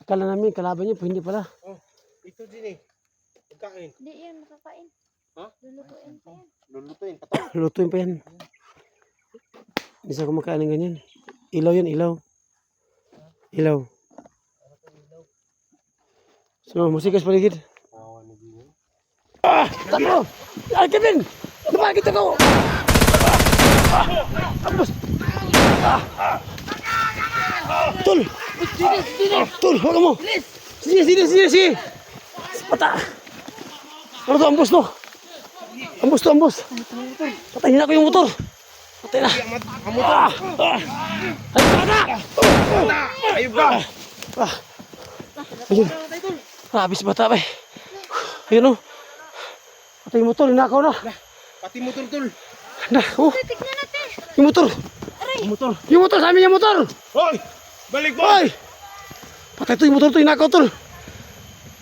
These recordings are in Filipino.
Kala namin, kalaban niya, hindi pala. Oh, ito din eh. Pagkain. Hindi yan makakain. Ha? Lulutuin pa yan. Lulutuin pa to. Lutuin pa yan. Hindi siya kumakain ng ganyan. Ilaw yan, ilaw. Ilaw. So, musikas paligid. Awan ni Dino. Ah! Takbo! Ay, Kevin! Lumagit ako! Ambos! Tul! Tul, huwag mo! Sige! Pata! Ano to, ambos to? Ambos! Patayin na ko yung motor! Patay na! Ayun ka! Ayun! Habis bata ba eh! Ayun o! Patay yung motor, inakaw na! Pati motor tol. Na, oh! Tignan natin. Yung motor! Yung motor, sa amin yung motor! Hoy! Balik mo! Hoy! Patay to yung motor to, inakaw tol!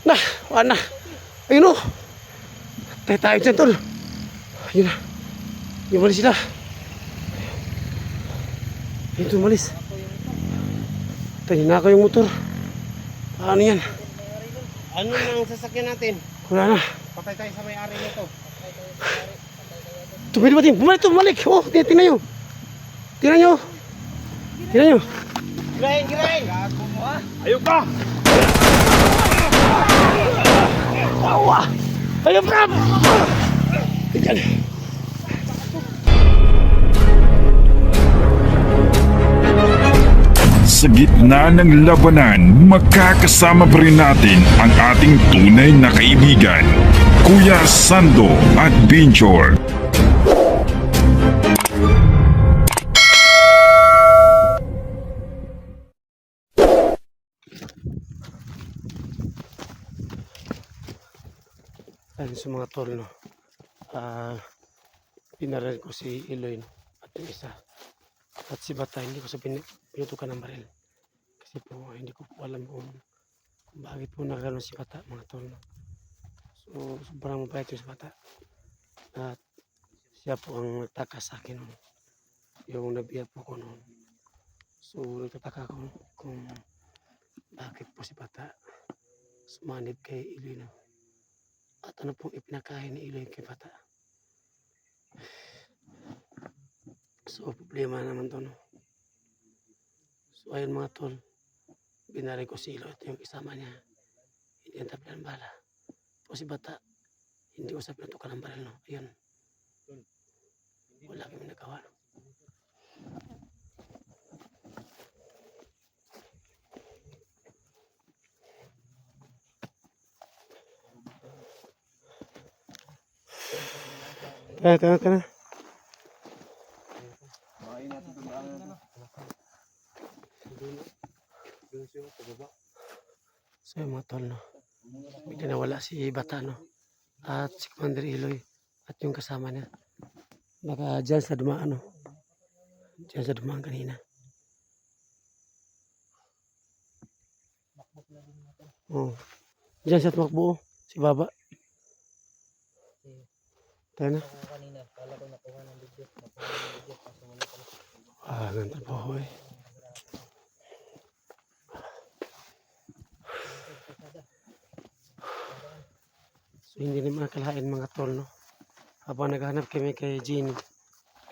Na, wala na! Ayun o! Patay tayo dyan tol! Ayun na! Yung malis sila! Ayun to, malis! Patay, inakaw yung motor! Paano yan? Ano nang sasakyan natin? Wala na! Patay tayo sa may-ari nito. Tumili ba din? Bumalik! Oh, tingnan nyo! Tingnan nyo! Girahin! Ayun ka! Tawa! Ayun, Prab! Tingnan! Sa gitna ng labanan, makakasama pa rin natin ang ating tunay na kaibigan, Kuya Sando Adventure. Ayun sa mga tol, no? Pinaral ko si Eloy, no? At yung isa. At si Bata, hindi ko sa pinutukan ng baril. Kasi po, hindi ko po alam kung bakit po nagkaroon si Bata, mga tol, no? So, sobrang mabait yung si Bata. At siya po ang nagtakas sa akin, no? Yung nabiya po ko noon. So, nagtataka ko kung bakit po si Bata sumanib kay Eloy, no? At ano pong ipinakain ni Eloy kay Bata. So, problema naman to, no? So, ayun mga tol, binari ko si Eloy at yung isama niya, hindi ang tabi ng bala. Po si Bata, hindi ko sa pinatukan ng baril, no? Ayun. Wala kami nagawa, no? Tara. So yung mga tol, no? Bigla nawala si Bata, no? At si Commander Eloy at yung kasama niya. Baka dyan sa dumaan, no? Dyan sa dumaan kanina. Oh. Dyan siya tumakbo, si Baba. Tayo na. Ganito po, eh. So, hindi naman nakalain mga tol, no? Habang naghahanap kami kay Jean,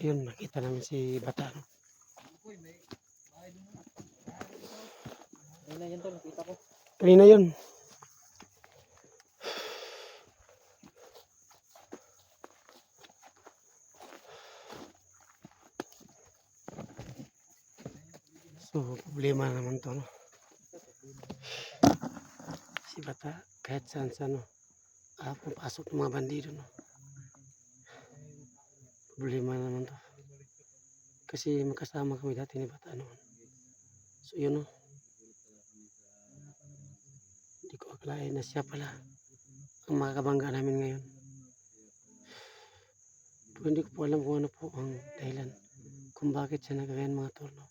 ayun, nakita namin si Bata, no? Kanina yun. So, problema naman to, no? Si Bata, kahit saan, no? Papasok ng mga bandido, no? Problema naman to. Kasi magkasama kami dati ni Bata noon. So, yun, no? Hindi ko akalain na siya pala ang makakabangga namin ngayon. Pero hindi ko po alam kung ano po ang dahilan kung bakit siya nagkakayan mga tol, no?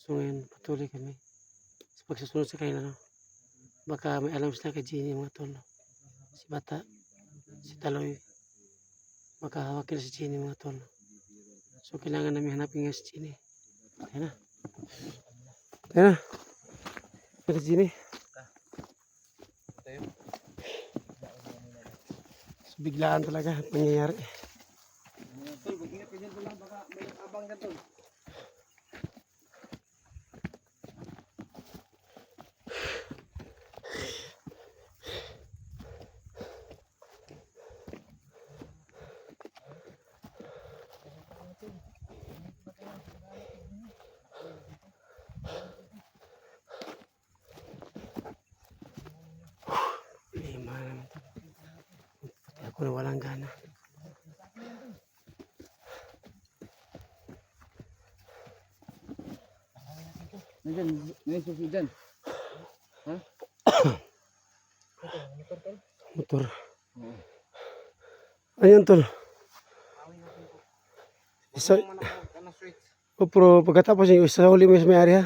So ngayon, patuloy kami sa pagsusunod sa kanila, no? Baka may alam sila kay Jenny, mga tol, no? Si Bata, si Taloy, makahawak nila si Jenny, mga tol, no? So kailangan namin hanapin nga si Jenny. Ayan na. Yan na. Ito sini. So, biglaan talaga at nangyayari. Tol, mag-ingat ka dyan tol, baka may abang dyan tol. Lima naman to. Pati ako na walang gana. Nandiyan, may susi dyan. Motor. Ayun tol. Isa, pero pagkatapos yung isa huli mo sa may area.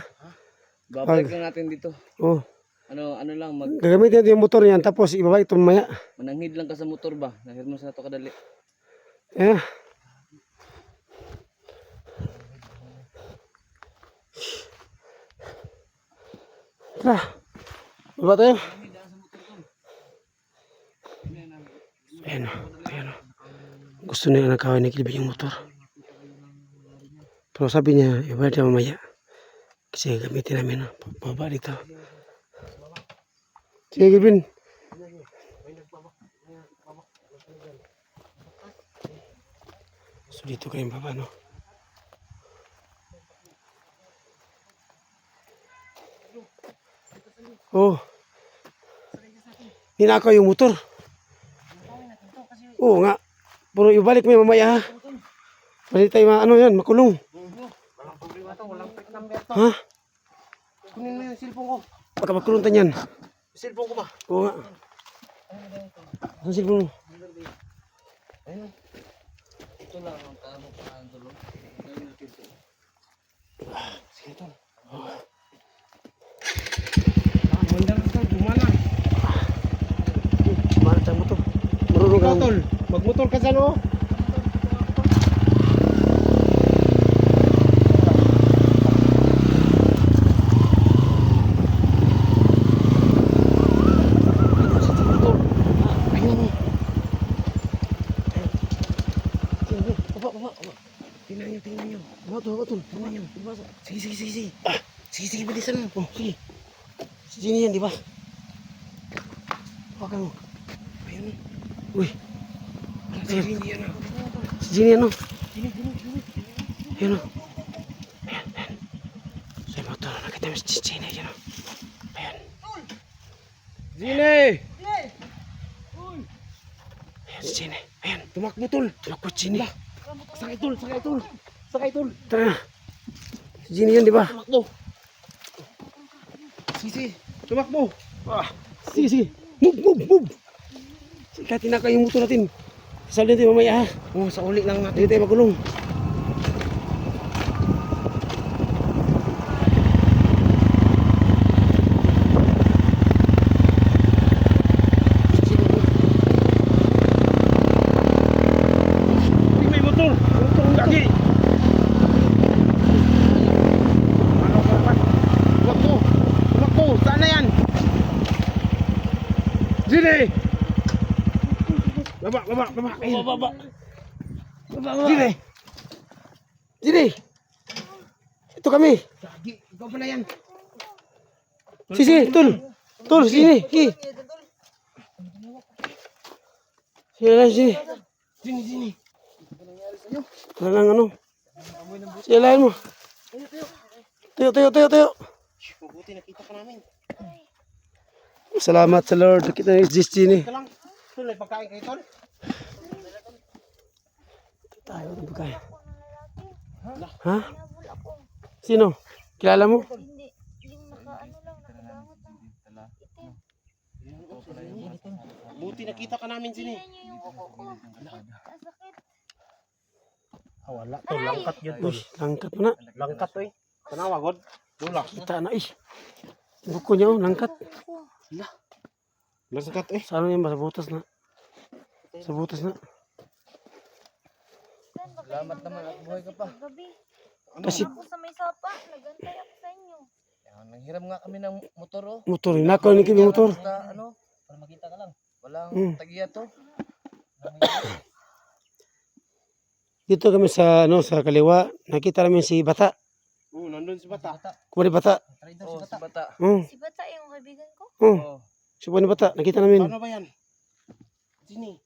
Babalik lang natin dito. Oh, Ano lang, gagamitin natin yung motor niyan tapos ibabalik ito mamaya. mananghid lang ka sa motor ba? Dahil mo sa ito kadali. Eh. Tara. Baba tayo. Ayan o. Ayan o. Gusto nila nakawin ni Kilvin yung motor. Pero sabi niya, ibalik na mamaya. Kasi gamitin namin. Baba dito. Sige Kilvin. So dito kayong baba no. Oh. Ninakaw yung motor. Oo nga. Pero ibalik mo yung mamaya ha. Pwede tayo ano yan, makulong. Walang problema to, walang fake number to. Ha? Kunin mo yung cellphone ko. Baka makulong tayo yan. Cellphone ko ba? Oo nga. Saan cellphone mo? Ayun. Ito lang ang kaano tulong. Sige tol. Manda lang tol, gumana. Marang mo to. Marunong Ikaw ka. tol, magmotor ka dyan oh. Tingnan nyo. Baba tol. Tingnan nyo. Sige. Sige, bilisan mo. Oh, sige. Si Jenny yan, di ba? Hawakan mo. Ayun. Uy. Sige, hindi yan ah. Si Jenny yan, no? Ayan, no? Ayan. So, yung motor, nakita mo si Jenny, ayan, no? Ayan. Zine! Ayan, si Jenny. Ayan. Tumakbo tol. Tumakbo si Jenny. Sakay tol. Tara na. Si Jenny yan, di ba? Tumakbo. Sige. Tumakbo. Sige. Move. Sige, tinakay yung motor natin. Kasal natin mamaya, ha? Oh, sa uli lang natin. Hindi tayo magulong. May motor. Gagi. Tumakbo. Saan na yan? Zine! Baba. Ayun. Baba. Jenny! Ito kami. Gagi. Ikaw pala yan. Sige, Tol, sini. Sige. Sige lang, Jenny. Zine. Wala lang ano. Sige lang mo. Tayo. Mabuti nakita ka namin. Salamat sa Lord. Nakita ni Jenny. Ika lang. Tol, may pagkain kayo tol. Tayo ng pagkain. Ako na lalaki. Ha? Hinabol ako. Sino? Kilala mo? Hindi. Yung nakaano lang, nakadangot lang. Itim. Buti nakita ka namin Zine. Tingnan niyo yung kuko ko. Ang sakit. Wala tol, langkat yun Uy, langkat mo na. Langkat to eh. Tanawa god. Dula. Kita na eh. Buko niya oh, langkat. Kuko. Langkat eh. Sa ano yan ba? Sa butas na. Salamat naman at buhay ka pa. Gabi. Kasi Ako sa may sapa. Nagantay ako sa inyo. Nanghiram nga kami ng motor oh. Motor, nakaw ni kimi motor. Basta ano, para makita ka lang. Walang Hmm. tagiya to. Dito kami sa ano sa kaliwa, nakita namin si Bata. Nandun si Bata. Kumari Bata. Oh, si Bata. Si Bata yung kaibigan ko. Oh. Si Bata, nakita namin. Paano ba yan? Sini.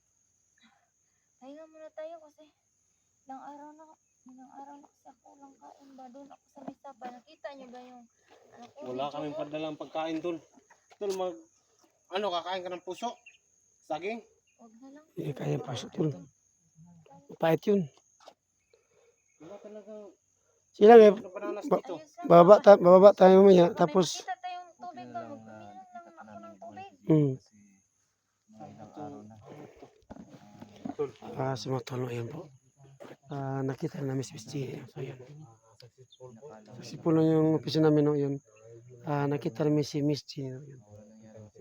Pahinga muna tayo kasi ilang araw na kasi ako lang kain ba doon ako sa mesa pa. Nakita niyo ba yung ano ko? Wala video kaming ko? padalang pagkain tol. Tol, kakain ka ng puso? Saging? Huwag na lang. Hindi kaya pasok tol. Pahit yun. Wala talagang Sila may bananas Ba- dito. Ayos lang. bababa tayo mamaya. May Tapos, makita tayong tubig doon. Magpilihan lang ako ng tubig. Si mga tol, ayun po. Nakita na namin si Miss G. So, yun. Successful na yung opisyon namin, no, yun. Nakita namin si Miss G. No, yun.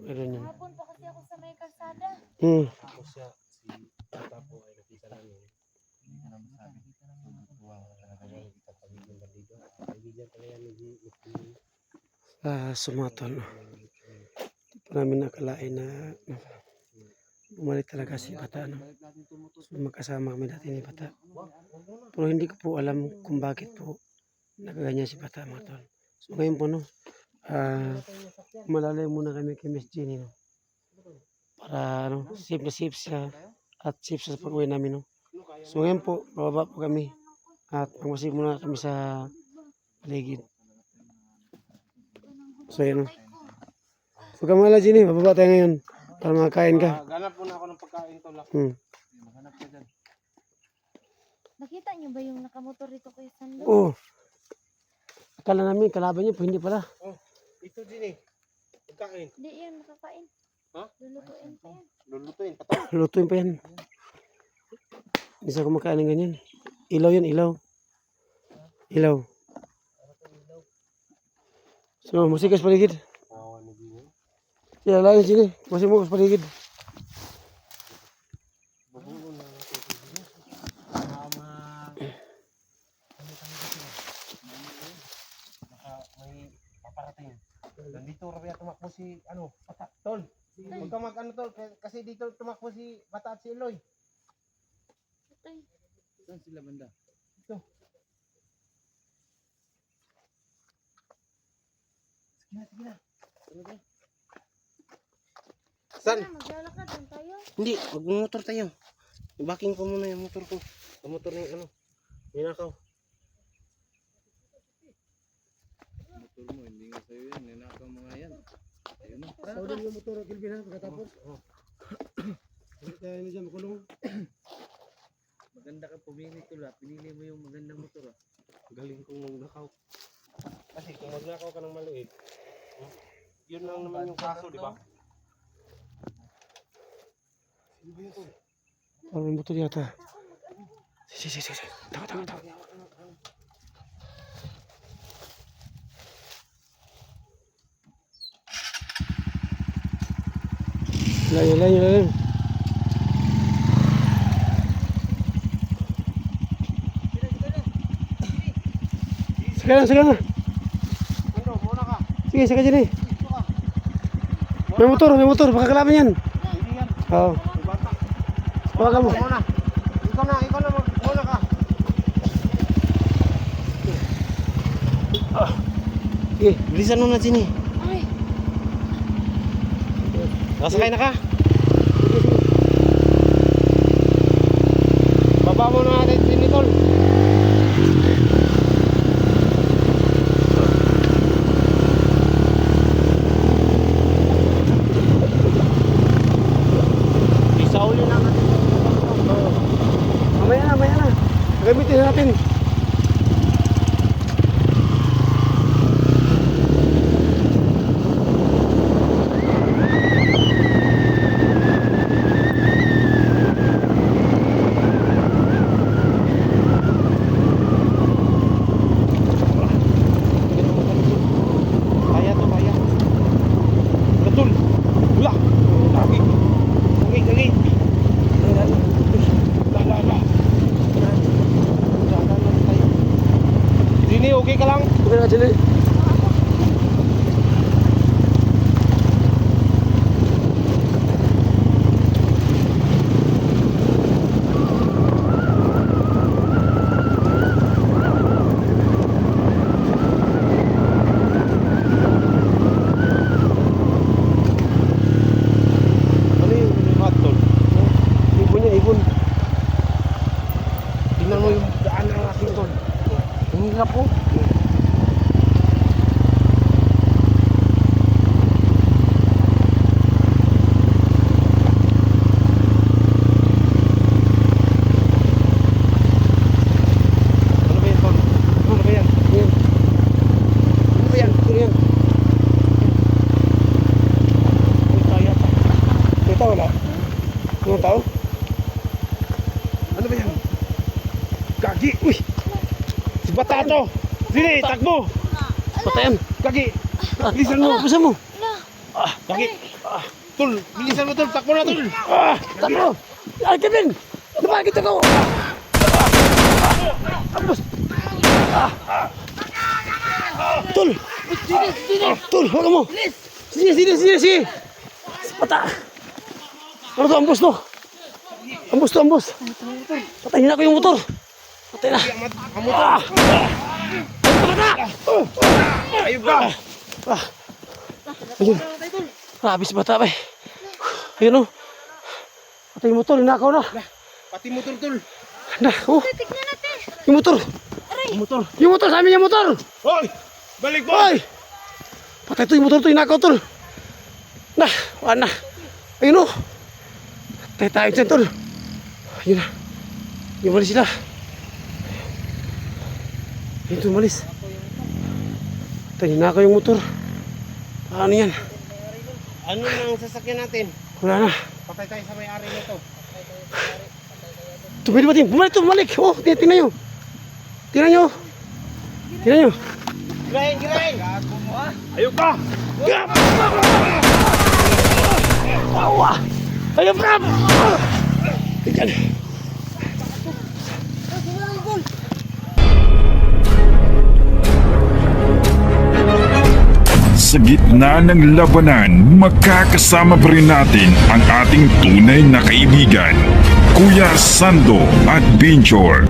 Ayun yun. Hapon pa kasi ako sa may kalsada. Tapos siya, si Bata po ay nakita namin. Sa mga tol, no. Hindi pa namin nakalain na bumalik talaga si Bata. No. So, magkasama kami dati ni Bata. Pero hindi ko po alam kung bakit po nakaganyan si Bata, mga tol. So ngayon po, no, malalay muna kami kay Miss Jenny, no. Para ano, safe na safe siya at safe sa pag-uwi namin, no. So ngayon po, bababa po kami at magmasig muna kami sa paligid. So yun, no. Huwag ka mala, Jenny, bababa tayo ngayon para makakain ka. Ganap muna ako ng pagkain tol. Nakita niyo ba yung nakamotor dito kay Sando? Oo. Akala namin kalaban niya, pero hindi pala. Ito din pagkain. Hindi yan makakain. Ha? Lulutuin pa yan. Lulutuin pa tol. Lutuin pa yan. Hindi siya kumakain ng ganyan. Ilaw yan, ilaw. Ilaw. So, musika sa paligid. Sila lain sini. Masih mo sa paligid. May paparating. Nandito raw tumakbo si Bata. Tol. Huwag ka mag tol kasi dito tumakbo si Bata at si Eloy. Ay, Saan sila banda? Sige na. saan? Maglalakad lang tayo. Hindi, magmumotor tayo. Ibaking ko muna yung motor ko. Ang motor na yung ninakaw. Motor mo, hindi nga sa'yo yan. Ninakaw mo nga yan. Ayun na. Saudi yung motor, Kilvin ha, pagkatapos. Hindi tayo na dyan makulong. Maganda ka pumili tula. Pinili mo yung magandang motor ah. Galing kong magnakaw. Kasi kung magnakaw ka ng maliit, yun lang naman yung kaso, di ba? Parang may motor yata. Sige. Tago. Layo. Sige na. Muna ka. Sige dyan eh. May motor, baka kalaban yan. Hindi yan. Oo. Bata. Hawakan mo. Muna. Ikaw na muna ka. Sige. Bilisan mo na, Jenny. Ay, Nakasakay na ka. Baba mo na natin, Jenny, tol. Isauli na natin. Mamaya na. Gamitin natin. Dili, takbo! Patayan! Kagi! Bilisan mo, bilisan mo! Ala, Kagi! Tol, bilisan mo tol, takbo na tol! Takbo! Ay, Kevin! Napakita ko! Ambos! Tol! Tol, huwag mo! Sige, sige, sige, sige! Pata! Ano to, ambos to? Ambos to, ambos! Patayin na ko yung motor! Patay na! Amo tol! Ayun ka! Ayun! Grabe si bata ba eh! Ayun o! Patay yung motor, inakaw na! Pati mo tol tol! Na, oh! tignan natin. Yung motor! Yung motor, sa amin yung motor! Hoy! Balik mo! Hoy! Patay to yung motor to, inakaw tol! Na, wala na! Ayun o! Patay tayo dyan tol! Ayun na! Yung malis sila! Ayun to, malis! Patay, inakaw yung motor! Paano yan? Ano nang sasakyan natin? Wala na! Patay tayo sa may-ari nito. Tumili ba din? Bumalik! Oh, tingnan nyo! Tingnan nyo! Tingnan nyo! Girahin, girahin! Gago mo ah! Ayun ka! Awa! Ayun ka! Tingnan! Sa gitna ng labanan, magkakasama pa rin natin ang ating tunay na kaibigan, Kuya Sando at Binchor.